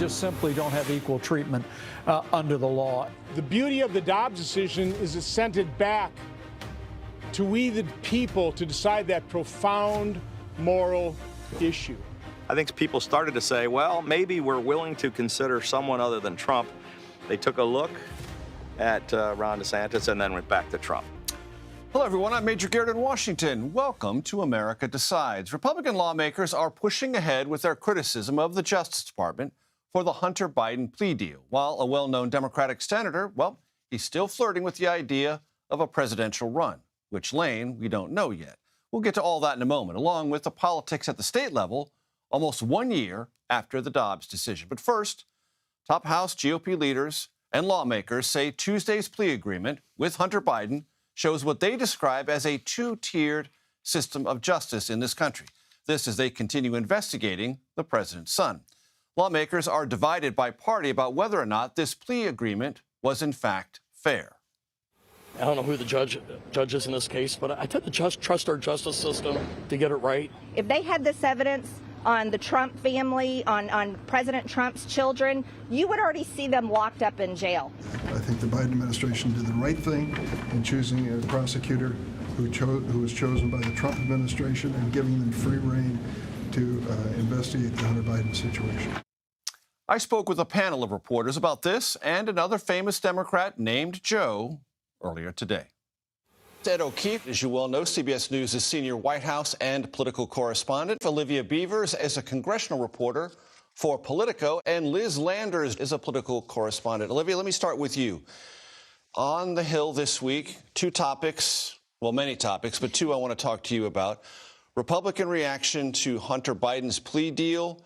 just simply don't have equal treatment under the law. The beauty of the Dobbs decision is it sent it back to we the people to decide that profound moral issue. I think people started to say, well, maybe we're willing to consider someone other than Trump. They took a look at Ron DeSantis and then went back to Trump. Hello, everyone. I'm Major Garrett in Washington. Welcome to America Decides. Republican lawmakers are pushing ahead with their criticism of the Justice Department for the Hunter Biden plea deal, while a well-known Democratic senator, well, he's still flirting with the idea of a presidential run. Which lane, we don't know yet. We'll get to all that in a moment, along with the politics at the state level, almost 1 year after the Dobbs decision. But first, top House GOP leaders and lawmakers say Tuesday's plea agreement with Hunter Biden shows what they describe as a two-tiered system of justice in this country. This as they continue investigating the president's son. Lawmakers are divided by party about whether or not this plea agreement was in fact fair. I don't know who the judge is in this case, but I tend to just trust our justice system to get it right. If they had this evidence on the Trump family, on President Trump's children, you would already see them locked up in jail. I think the Biden administration did the right thing in choosing a prosecutor who was chosen by the Trump administration and giving them free rein to investigate the Hunter Biden situation. I spoke with a panel of reporters about this and another famous Democrat named Joe earlier today. Ed O'Keefe, as you well know, CBS News' senior White House and political correspondent. Olivia Beavers is a congressional reporter for Politico, and Liz Landers is a political correspondent. Olivia, let me start with you. On the Hill this week, two topics, well, many topics, but two I want to talk to you about. Republican reaction to Hunter Biden's plea deal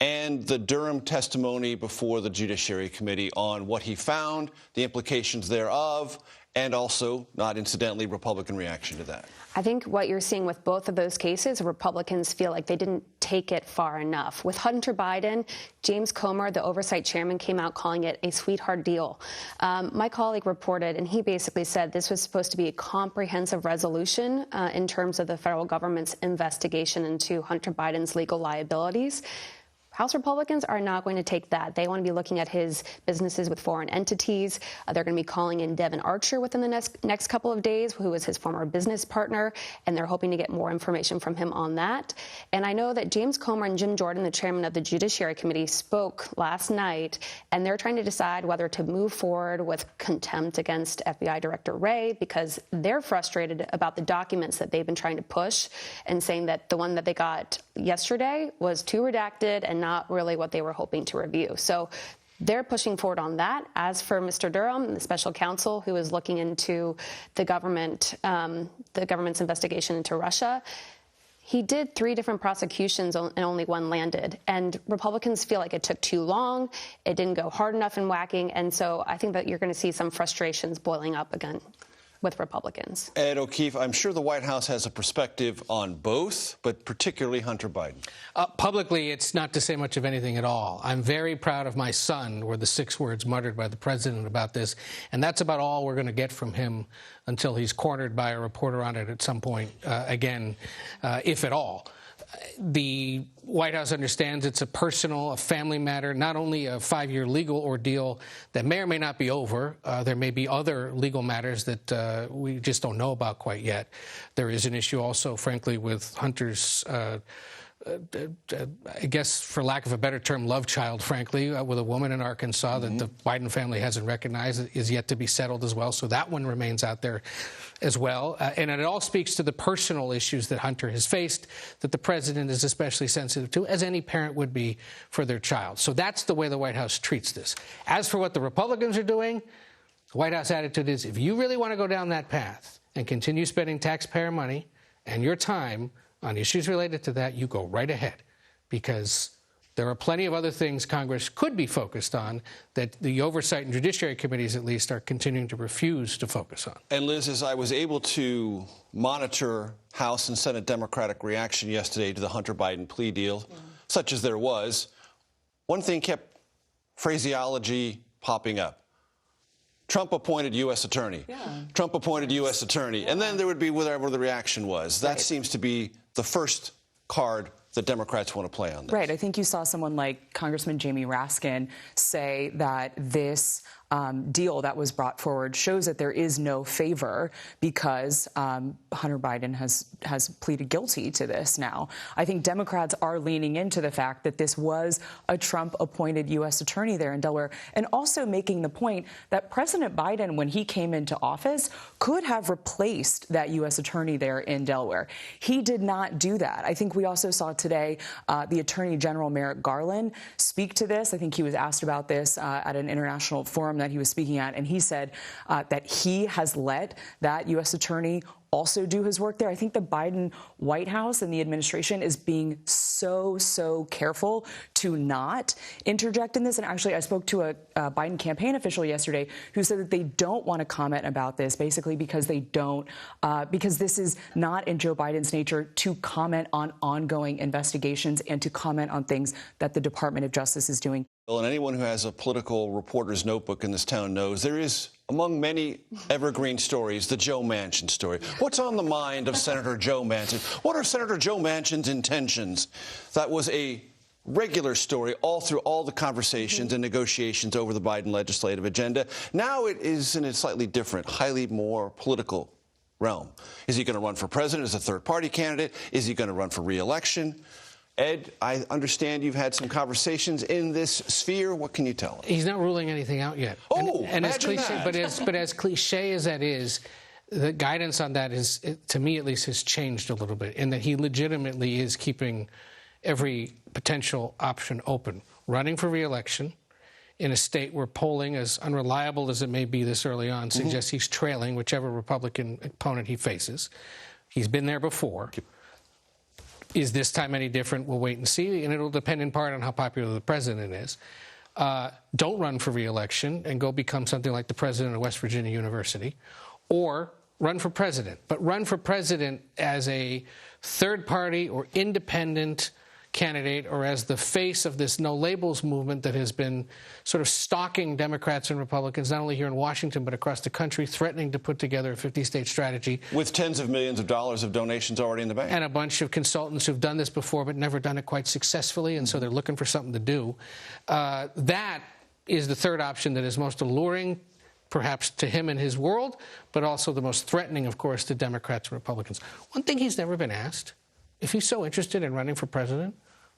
and the Durham testimony before the Judiciary Committee on what he found, the implications thereof, and also, not incidentally, Republican reaction to that. I think what you're seeing with both of those cases, Republicans feel like they didn't take it far enough. With Hunter Biden, James Comer, the oversight chairman, came out calling it a sweetheart deal. My colleague reported, and he basically said this was supposed to be a comprehensive resolution in terms of the federal government's investigation into Hunter Biden's legal liabilities. House Republicans are not going to take that. They want to be looking at his businesses with foreign entities. They're going to be calling in Devin Archer within the next couple of days, who is his former business partner, and they're hoping to get more information from him on that. And I know that James Comer and Jim Jordan, the chairman of the Judiciary Committee, spoke last night, and they're trying to decide whether to move forward with contempt against FBI Director Wray, because they're frustrated about the documents that they've been trying to push and saying that the one that they got yesterday was too redacted and not really what they were hoping to review. So they're pushing forward on that. As for Mr. Durham, the special counsel who is looking into the government's investigation into Russia, he did 3 different prosecutions and only one landed. And Republicans feel like it took too long. It didn't go hard enough in whacking. And so I think that you're going to see some frustrations boiling up again with Republicans. Ed O'Keefe, I'm sure the White House has a perspective on both, but particularly Hunter Biden. Publicly, it's not to say much of anything at all. I'm very proud of my son, were the 6 words muttered by the president about this, and that's about all we're going to get from him until he's cornered by a reporter on it at some point again, if at all. The White House understands it's a personal, a family matter, not only a 5-year legal ordeal that may or may not be over. There may be other legal matters that we just don't know about quite yet. There is an issue also, frankly, with Hunter's I guess, for lack of a better term, love child, frankly, with a woman in Arkansas that the Biden family hasn't recognized, is yet to be settled as well. So that one remains out there as well. And it all speaks to the personal issues that Hunter has faced, that the president is especially sensitive to, as any parent would be for their child. So that's the way the White House treats this. As for what the Republicans are doing, the White House attitude is, if you really want to go down that path and continue spending taxpayer money and your time on issues related to that, you go right ahead, because there are plenty of other things Congress could be focused on that the oversight and judiciary committees, at least, are continuing to refuse to focus on. And Liz, as I was able to monitor House and Senate Democratic reaction yesterday to the Hunter Biden plea deal, such as there was, one thing kept phraseology popping up. Trump appointed U.S. attorney. Trump appointed U.S. attorney. And then there would be whatever the reaction was. That seems to be the first card the Democrats want to play on this. Right. I think you saw someone like Congressman Jamie Raskin say that this deal that was brought forward shows that there is no favor because Hunter Biden has pleaded guilty to this now. I think Democrats are leaning into the fact that this was a Trump-appointed U.S. attorney there in Delaware, and also making the point that President Biden, when he came into office, could have replaced that U.S. attorney there in Delaware. He did not do that. I think we also saw today the Attorney General Merrick Garland speak to this. I think he was asked about this at an international forum that he was speaking at, and he said that he has let that U.S. attorney also do his work there. I think the Biden White House and the administration is being so careful to not interject in this. And actually, I spoke to a Biden campaign official yesterday who said that they don't want to comment about this, basically because they don't, because this is not in Joe Biden's nature to comment on ongoing investigations and to comment on things that the Department of Justice is doing. Well, and anyone who has a political reporter's notebook in this town knows there is, among many evergreen stories, the Joe Manchin story. What's on the mind of Senator Joe Manchin? What are Senator Joe Manchin's intentions? That was a regular story all through all the conversations and negotiations over the Biden legislative agenda. Now it is in a slightly different, highly more political realm. Is he going to run for president as a third-party candidate? Is he going to run for re-election? Ed, I understand you've had some conversations in this sphere. What can you tell us? He's not ruling anything out yet. Oh, and as cliche, that. but as cliche as that is, the guidance on that is, to me at least, has changed a little bit, in that he legitimately is keeping every potential option open. Running for re-election in a state where polling, as unreliable as it may be this early on, suggests he's trailing whichever Republican opponent he faces. He's been there before. Is this time any different? We'll wait and see, and it'll depend in part on how popular the president is. Don't run for re-election and go become something like the president of West Virginia University, or run for president. But run for president as a third-party or independent candidate, or as the face of this no-labels movement that has been sort of stalking Democrats and Republicans, not only here in Washington, but across the country, threatening to put together a 50-state strategy. With tens of millions of dollars of donations already in the bank. And a bunch of consultants who've done this before but never done it quite successfully, and so they're looking for something to do. That is the third option that is most alluring, perhaps, to him and his world, but also the most threatening, of course, to Democrats and Republicans. One thing he's never been asked, if he's so interested in running for president,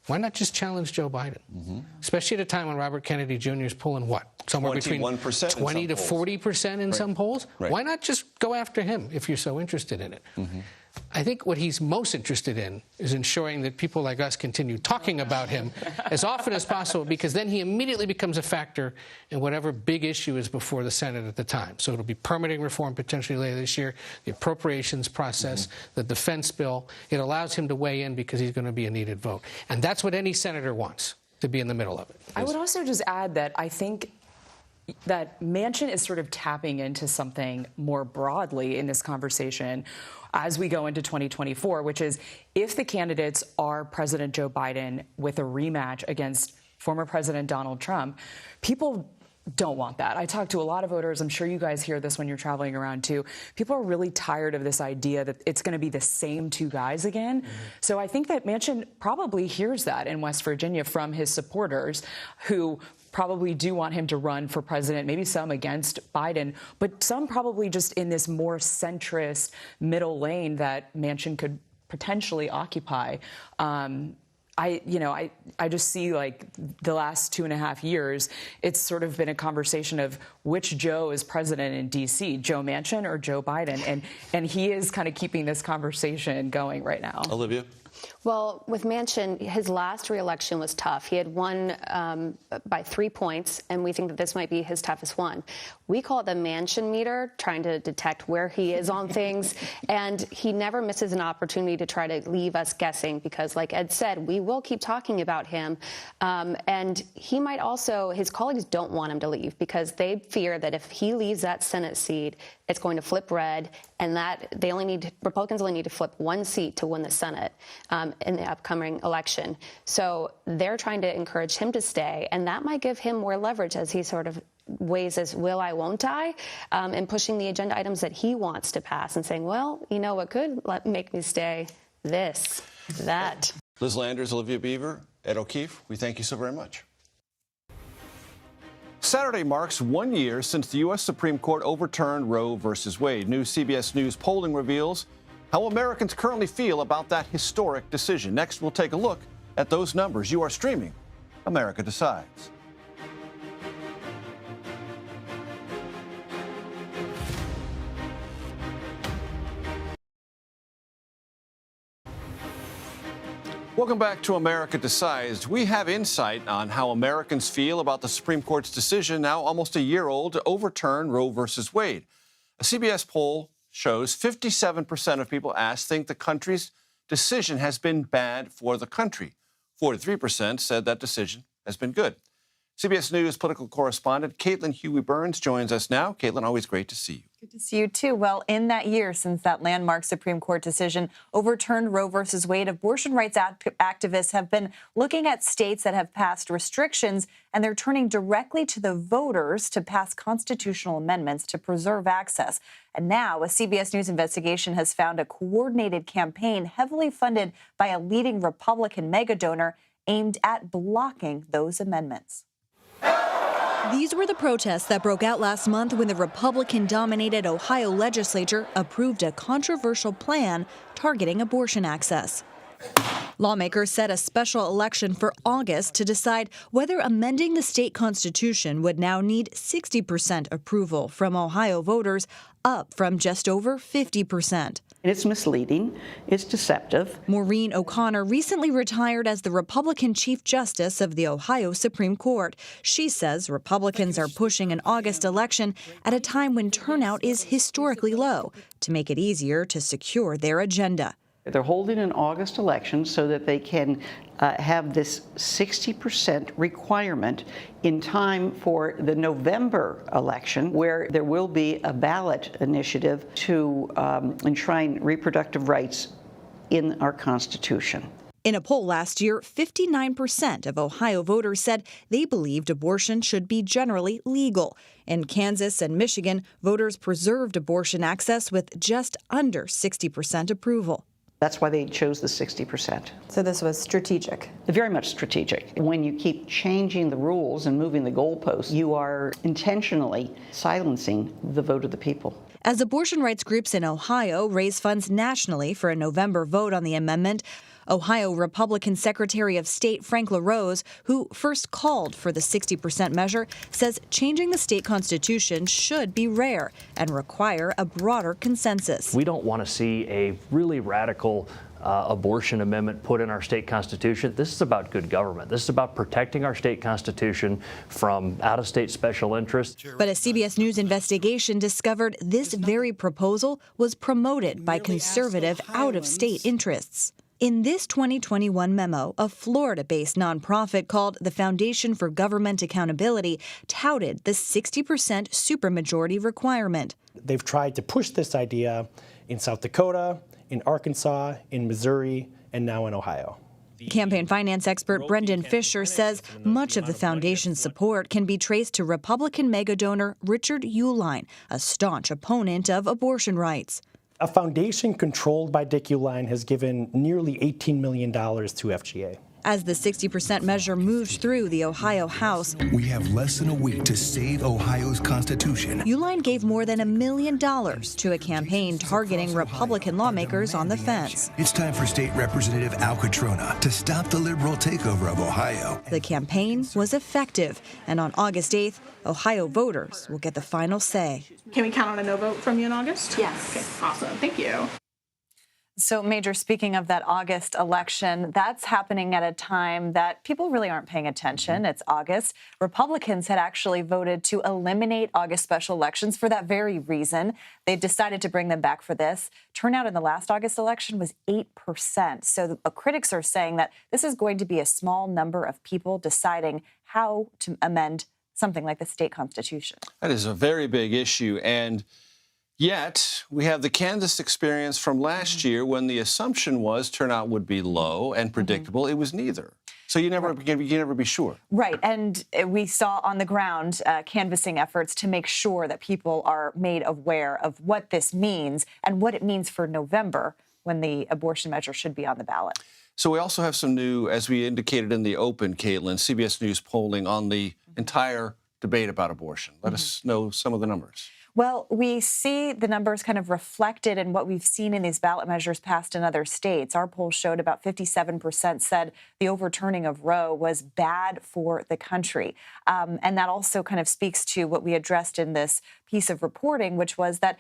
why not just challenge Joe Biden? Especially at a time when Robert Kennedy Jr. is pulling what? Somewhere between 20 to 40% in some polls? Right. Why not just go after him if you're so interested in it? I think what he's most interested in is ensuring that people like us continue talking about him as often as possible, because then he immediately becomes a factor in whatever big issue is before the Senate at the time. So it'll be permitting reform potentially later this year, the appropriations process, the defense bill. It allows him to weigh in because he's going to be a needed vote. And that's what any senator wants, to be in the middle of it. I would also just add that I think that Manchin is sort of tapping into something more broadly in this conversation as we go into 2024, which is if the candidates are President Joe Biden with a rematch against former President Donald Trump, people don't want that. I talk to a lot of voters. I'm sure you guys hear this when you're traveling around, too. People are really tired of this idea that it's going to be the same two guys again. So I think that Manchin probably hears that in West Virginia from his supporters, who probably do want him to run for president, maybe some against Biden, but some probably just in this more centrist middle lane that Manchin could potentially occupy. I just see, like, the last 2.5 years, it's sort of been a conversation of which Joe is president in D.C., Joe Manchin or Joe Biden, and he is kind of keeping this conversation going right now. Olivia? Well, with Manchin, his last re-election was tough. He had won by 3 points, and we think that this might be his toughest one. We call it the Manchin meter, trying to detect where he is on things, and he never misses an opportunity to try to leave us guessing because, like Ed said, we will keep talking about him, and he might also, his colleagues don't want him to leave because they fear that if he leaves that Senate seat, it's going to flip red, and that Republicans only need to flip one seat to win the Senate in the upcoming election. So they're trying to encourage him to stay, and that might give him more leverage as he sort of weighs as will I, won't I, and pushing the agenda items that he wants to pass and saying, well, you know what could make me stay? This, that. Liz Landers, Olivia Beaver, Ed O'Keefe, we thank you so very much. Saturday marks 1 year since the U.S. Supreme Court overturned Roe v. Wade. New CBS News polling reveals how Americans currently feel about that historic decision. Next, we'll take a look at those numbers. You are streaming America Decides. Welcome back to America Decides. We have insight on how Americans feel about the Supreme Court's decision, now almost a year old, to overturn Roe v. Wade. A CBS poll shows 57% of people asked think the country's decision has been bad for the country. 43% said that decision has been good. CBS News political correspondent Caitlin Huey-Burns joins us now. Caitlin, always great to see you. Good to see you, too. Well, in that year since that landmark Supreme Court decision overturned Roe v. Wade, abortion rights activists have been looking at states that have passed restrictions, and they're turning directly to the voters to pass constitutional amendments to preserve access. And now a CBS News investigation has found a coordinated campaign heavily funded by a leading Republican megadonor aimed at blocking those amendments. These were the protests that broke out last month when the Republican-dominated Ohio legislature approved a controversial plan targeting abortion access. Lawmakers set a special election for August to decide whether amending the state constitution would now need 60% approval from Ohio voters, up from just over 50%. It's misleading. It's deceptive. Maureen O'Connor recently retired as the Republican Chief Justice of the Ohio Supreme Court. She says Republicans are pushing an August election at a time when turnout is historically low to make it easier to secure their agenda. They're holding an August election so that they can have this 60% requirement in time for the November election, where there will be a ballot initiative to enshrine reproductive rights in our Constitution. In a poll last year, 59% of Ohio voters said they believed abortion should be generally legal. In Kansas and Michigan, voters preserved abortion access with just under 60% approval. That's why they chose the 60%. So this was strategic? Very much strategic. When you keep changing the rules and moving the goalposts, you are intentionally silencing the vote of the people. As abortion rights groups in Ohio raise funds nationally for a November vote on the amendment, Ohio Republican Secretary of State Frank LaRose, who first called for the 60% measure, says changing the state constitution should be rare and require a broader consensus. We don't want to see a really radical abortion amendment put in our state constitution. This is about good government. This is about protecting our state constitution from out-of-state special interests. But a CBS News investigation discovered this very proposal was promoted by conservative out-of-state interests. In this 2021 memo, a Florida-based nonprofit called the Foundation for Government Accountability touted the 60% supermajority requirement. They've tried to push this idea in South Dakota, in Arkansas, in Missouri, and now in Ohio. Campaign finance expert Brendan Fisher says much of the foundation's support can be traced to Republican megadonor Richard Uihlein, a staunch opponent of abortion rights. A foundation controlled by Dick Uihlein has given nearly $18 million to FGA. As the 60% measure moves through the Ohio House, we have less than a week to save Ohio's Constitution. Uihlein gave more than $1 million to a campaign targeting Republican lawmakers on the fence. It's time for State Representative Al Catrona to stop the liberal takeover of Ohio. The campaign was effective, and on August 8th, Ohio voters will get the final say. Can we count on a no vote from you in August? Yes. Okay, awesome. Thank you. So, Major, speaking of that August election, that's happening at a time that people really aren't paying attention. It's August. Republicans had actually voted to eliminate August special elections for that very reason. They decided to bring them back for this. Turnout in the last August election was 8%. So critics are saying that this is going to be a small number of people deciding how to amend something like the state constitution. That is a very big issue. And yet, we have the Kansas experience from last year when the assumption was turnout would be low and predictable. It was neither. So you never be sure. Right. And we saw on the ground canvassing efforts to make sure that people are made aware of what this means and what it means for November when the abortion measure should be on the ballot. So we also have some new, as we indicated in the open, Caitlin, CBS News polling on the entire debate about abortion. Let us know some of the numbers. Well, we see the numbers kind of reflected in what we've seen in these ballot measures passed in other states. Our poll showed about 57% said the overturning of Roe was bad for the country. And that also kind of speaks to what we addressed in this piece of reporting, which was that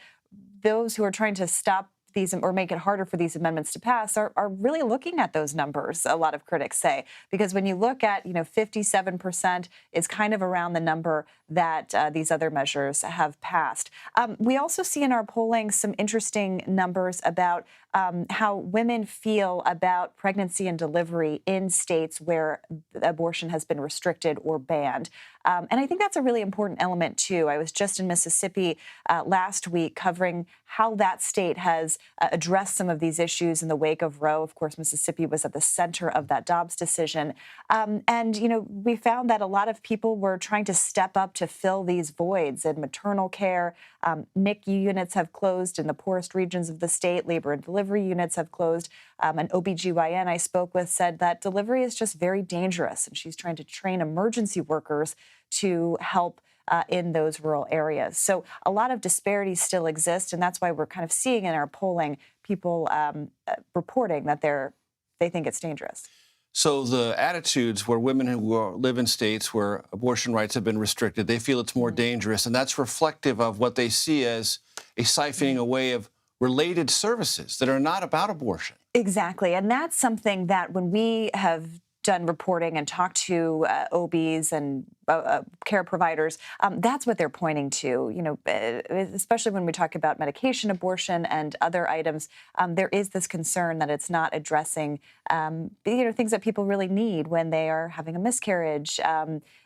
those who are trying to stop these or make it harder for these amendments to pass are really looking at those numbers, a lot of critics say, because when you look at, 57% is kind of around the number that these other measures have passed. We also see in our polling some interesting numbers about how women feel about pregnancy and delivery in states where abortion has been restricted or banned. And I think that's a really important element, too. I was just in Mississippi last week covering how that state has addressed some of these issues in the wake of Roe. Of course, Mississippi was at the center of that Dobbs decision. And we found that a lot of people were trying to step up to fill these voids in maternal care. NICU units have closed in the poorest regions of the state. Labor and delivery units have closed. An OBGYN I spoke with said that delivery is just very dangerous, and she's trying to train emergency workers to help in those rural areas. So a lot of disparities still exist, and that's why we're kind of seeing in our polling people reporting that they think it's dangerous. So the attitudes where women who live in states where abortion rights have been restricted, they feel it's more dangerous, and that's reflective of what they see as a siphoning away of related services that are not about abortion. Exactly, and that's something that when we have done reporting and talked to OBs and care providers, that's what they're pointing to, especially when we talk about medication abortion and other items. There is this concern that it's not addressing, things that people really need when they are having a miscarriage.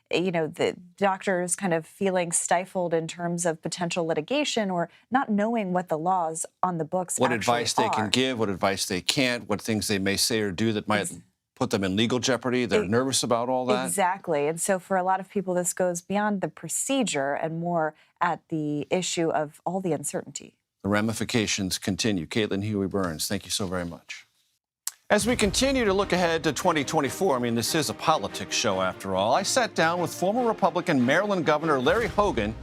The doctors kind of feeling stifled in terms of potential litigation or not knowing what the laws on the books what actually advice they can give, what advice they can't, what things they may say or do that might put them in legal jeopardy. They're nervous about all that. Exactly. And so for a lot of people, this goes beyond the procedure and more at the issue of all the uncertainty. The ramifications continue. Caitlin Huey-Burns, thank you so very much. As we continue to look ahead to 2024, this is a politics show after all, I sat down with former Republican Maryland Governor Larry Hogan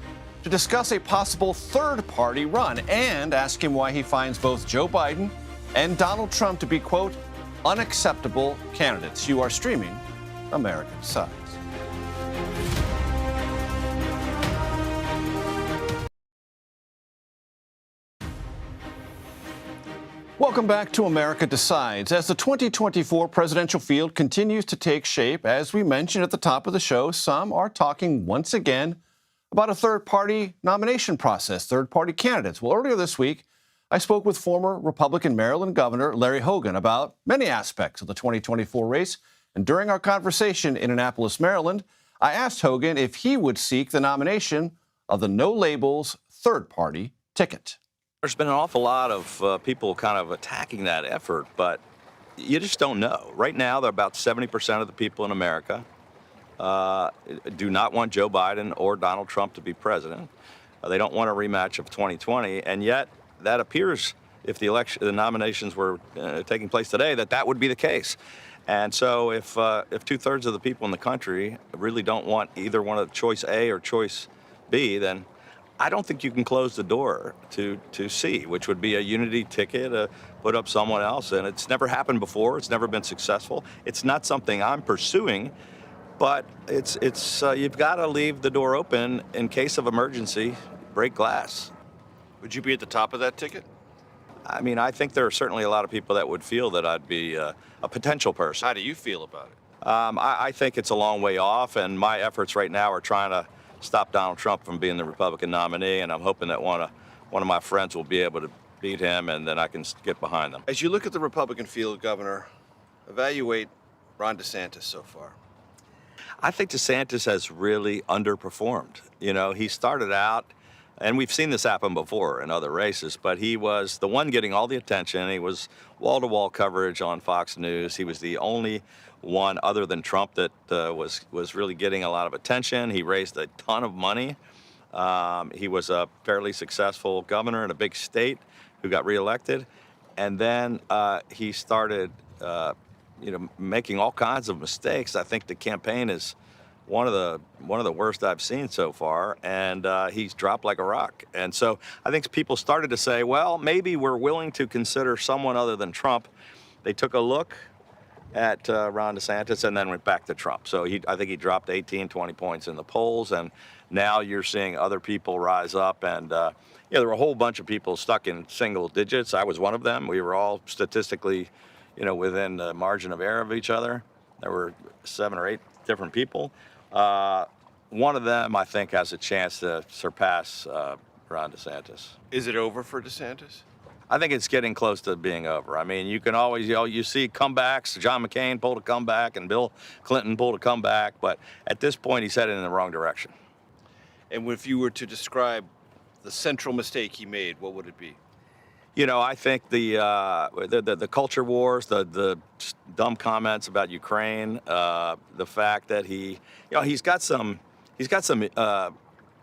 to discuss a possible third-party run and ask him why he finds both Joe Biden and Donald Trump to be, quote, unacceptable candidates. You are streaming America Decides. Welcome back to America Decides. As the 2024 presidential field continues to take shape, as we mentioned at the top of the show, some are talking once again about a third-party nomination process, third-party candidates. Well, earlier this week, I spoke with former Republican Maryland Governor Larry Hogan about many aspects of the 2024 race. And during our conversation in Annapolis, Maryland, I asked Hogan if he would seek the nomination of the no-labels third-party ticket. There's been an awful lot of people kind of attacking that effort, but you just don't know. Right now, about 70% of the people in America do not want Joe Biden or Donald Trump to be president. They don't want a rematch of 2020, and yet that appears, if the nominations were taking place today, that would be the case. And so if 2/3 of the people in the country really don't want either one of choice A or choice B, then I don't think you can close the door to C, which would be a unity ticket, put up someone else. And it's never happened before. It's never been successful. It's not something I'm pursuing, but it's you've got to leave the door open in case of emergency, break glass. Would you be at the top of that ticket? I think there are certainly a lot of people that would feel that I'd be a potential person. How do you feel about it? I think it's a long way off, and my efforts right now are trying to stop Donald Trump from being the Republican nominee, and I'm hoping that one of my friends will be able to beat him, and then I can get behind them. As you look at the Republican field, Governor, evaluate Ron DeSantis so far. I think DeSantis has really underperformed. He started out, and we've seen this happen before in other races, but he was the one getting all the attention. He was wall-to-wall coverage on Fox News. He was the only one other than Trump that was really getting a lot of attention. He raised a ton of money. He was a fairly successful governor in a big state who got reelected. And then he started making all kinds of mistakes. I think the campaign is one of the worst I've seen so far, and he's dropped like a rock. And so I think people started to say, well, maybe we're willing to consider someone other than Trump. They took a look at Ron DeSantis and then went back to Trump. So I think he dropped 18, 20 points in the polls, and now you're seeing other people rise up. And there were a whole bunch of people stuck in single digits. I was one of them. We were all statistically, within the margin of error of each other. There were 7 or 8 different people. One of them, I think, has a chance to surpass Ron DeSantis. Is it over for DeSantis? I think it's getting close to being over. I mean, you can always, you see comebacks. John McCain pulled a comeback and Bill Clinton pulled a comeback, but at this point, he's headed in the wrong direction. And if you were to describe the central mistake he made, what would it be? I think the culture wars, the dumb comments about Ukraine, the fact that he's got some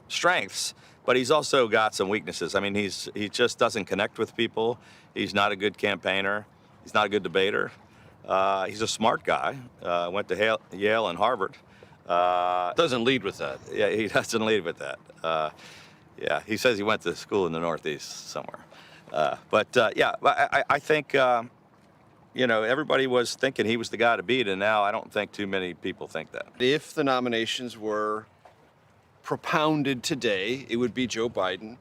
strengths, but he's also got some weaknesses. I mean, he just doesn't connect with people. He's not a good campaigner. He's not a good debater. He's a smart guy. Went to Yale and Harvard. Doesn't lead with that. Yeah, he doesn't lead with that. Yeah, he says he went to school in the Northeast somewhere. I think, everybody was thinking he was the guy to beat, and now I don't think too many people think that. If the nominations were propounded today, it would be Joe Biden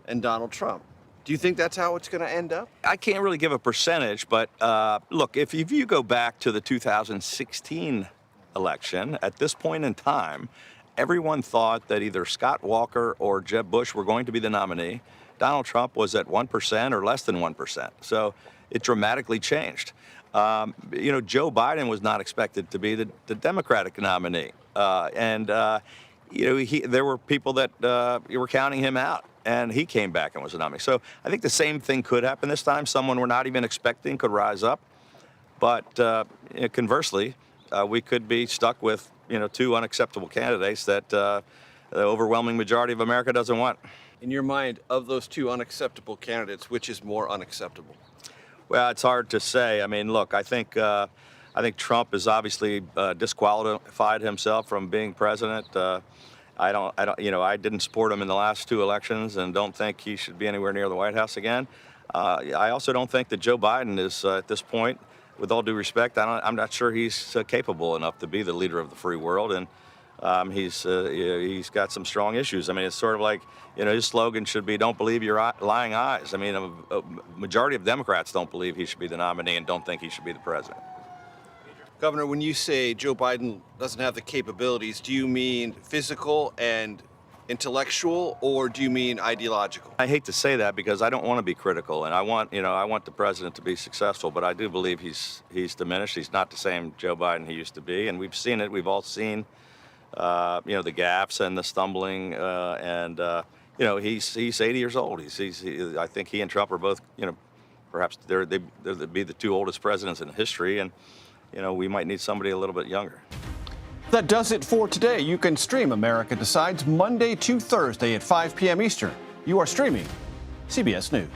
and Donald Trump. Do you think that's how it's going to end up? I can't really give a percentage, but look, if you go back to the 2016 election, at this point in time, everyone thought that either Scott Walker or Jeb Bush were going to be the nominee. Donald Trump was at 1% or less than 1%. So it dramatically changed. Joe Biden was not expected to be the Democratic nominee. There were people that were counting him out, and he came back and was a nominee. So I think the same thing could happen this time. Someone we're not even expecting could rise up. But conversely, we could be stuck with, 2 unacceptable candidates that the overwhelming majority of America doesn't want. In your mind, of those 2 unacceptable candidates, which is more unacceptable? Well, it's hard to say. I mean, look, I think Trump has obviously disqualified himself from being president. I didn't support him in the last 2 elections and don't think he should be anywhere near the White House again. I also don't think that Joe Biden is, at this point, with all due respect, I'm not sure he's capable enough to be the leader of the free world. And he's got some strong issues. I mean, it's sort of like, his slogan should be, don't believe your lying eyes. I mean, a majority of Democrats don't believe he should be the nominee and don't think he should be the president. Governor, when you say Joe Biden doesn't have the capabilities, do you mean physical and intellectual, or do you mean ideological? I hate to say that because I don't want to be critical, and I want the president to be successful, but I do believe he's diminished. He's not the same Joe Biden he used to be, and we've seen it. We've all seen the gaffes and the stumbling, he's 80 years old. I think he and Trump are both, perhaps they'd be the 2 oldest presidents in history, and we might need somebody a little bit younger. That does it for today. You can stream America Decides Monday to Thursday at 5 p.m. Eastern. You are streaming CBS News.